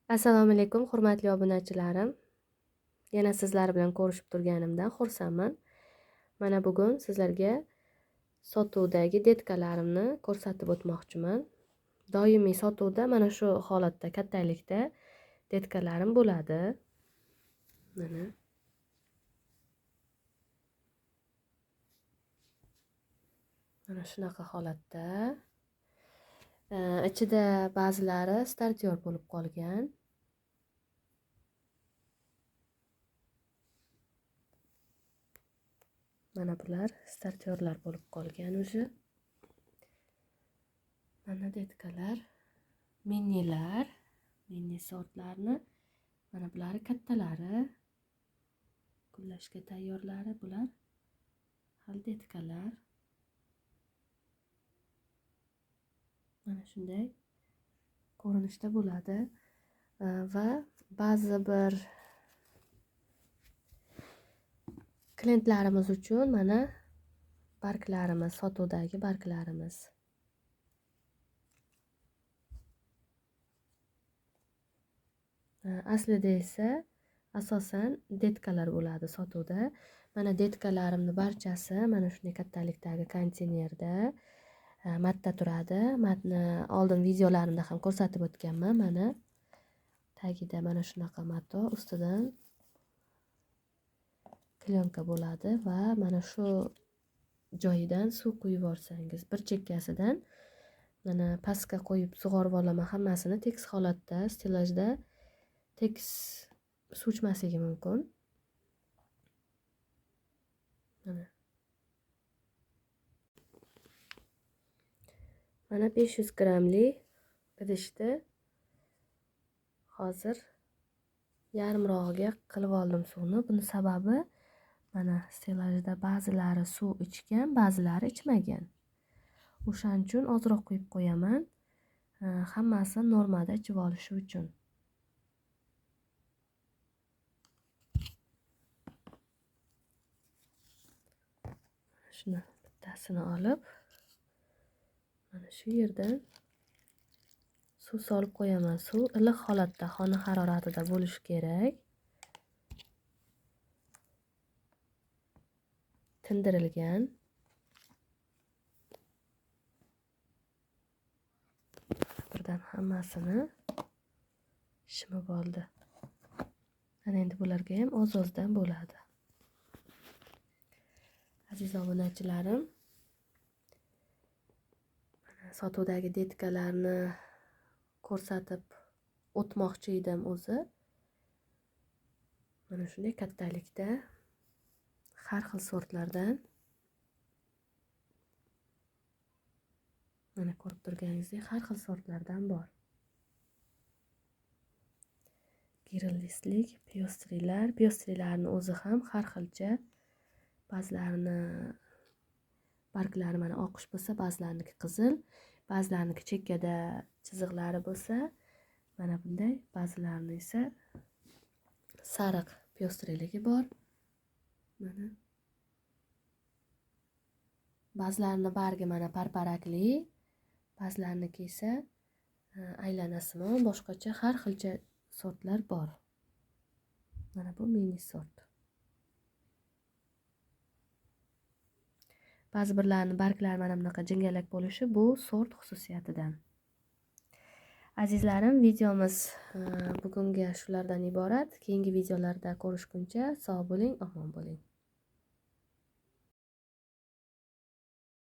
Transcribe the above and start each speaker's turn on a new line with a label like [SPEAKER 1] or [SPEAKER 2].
[SPEAKER 1] Assalomu alaykum, hurmatli obunachilarim. Yana sizlar bilan ko'rishib turganimdan xursandman. Mana bugun sizlarga sotuvdagi detkalarimni ko'rsatib o'tmoqchiman. Doimiy sotuvda mana shu holatda kattalikda detkalarim bo'ladi. Mana. Mana shunaqa holatda. Ichida ba'zilari startyor bo'lib qolgan. Mana bular startyorlar bo'lib qolgan o'zi. Mana detkalar, minilar, mini sortlarni. Mana bular kattalari. Gullashga tayyorlari bular. Hal detkalar. Mana shunday ko'rinishda bo'ladi va ba'zi bir klientlarimiz uchun mana barglarimiz, sotuvdagi barglarimiz. Aslida esa asosan detkalar bo'ladi sotuvda. Mana detkalarimni barchasi mana shunday kattalikdagi konteynerda matda turadi. Matni oldin videolarimda ham ko'rsatib o'tganman. Mana tagida mana shunaqa mato, ustidan plyonka bo'ladi va mana shu joyidan suv quyib yuborsangiz, bir chekkasidan mana pastga qo'yib sug'orib olaman hammasini tekis holatda, stilajda tekis suv ichmasligi mumkin. Mana 500 grammli idishda hozir yarimrog'iga qilib oldim suvni. Buni sababi mana stilajda ba'zilari suv ichgan, ba'zilari ichmagan. O'shaning uchun ozroq quyib qo'yaman. Hammasi normada ichib olishi uchun. Shuni bittasini olib, mana shu yerdan suv solib qo'yaman. Suv iliq holatda, xona haroratida bo'lishi kerak. Tindirilgan. Birdan hammasini shimib oldi. Ana endi bularga ham oz-ozdan bo'ladi. Aziz obunachilarim, sotuvdagi detkalarni ko'rsatib o'tmoqchi edim o'zi. Mana shunday kattalikda har xil sortlardan. Mana ko'rib turganingizdek har xil sortlardan bor. Girillislik, pyostrilarni o'zi ham har xilcha. Ba'zilarini barglari mana oqish bo'lsa, ba'zilariniki qizil, ba'zilariniki chekkada chiziqlari bo'lsa, mana bunday, ba'zilarini esa sariq pyostriligi bor. Mana ba'zilarini bargi mana parparakli, ba'zilariniki esa aylanasimon, boshqacha har xilcha sortlar bor. Mana bu mini sort. Ba'zi birlarni barglari mana bunaqa jingalak bo'lishi bu sort xususiyatidan. Azizlarim, videomiz bugunga shulardan iborat. Keyingi videolarda ko'rishguncha sog' bo'ling, omon bo'ling.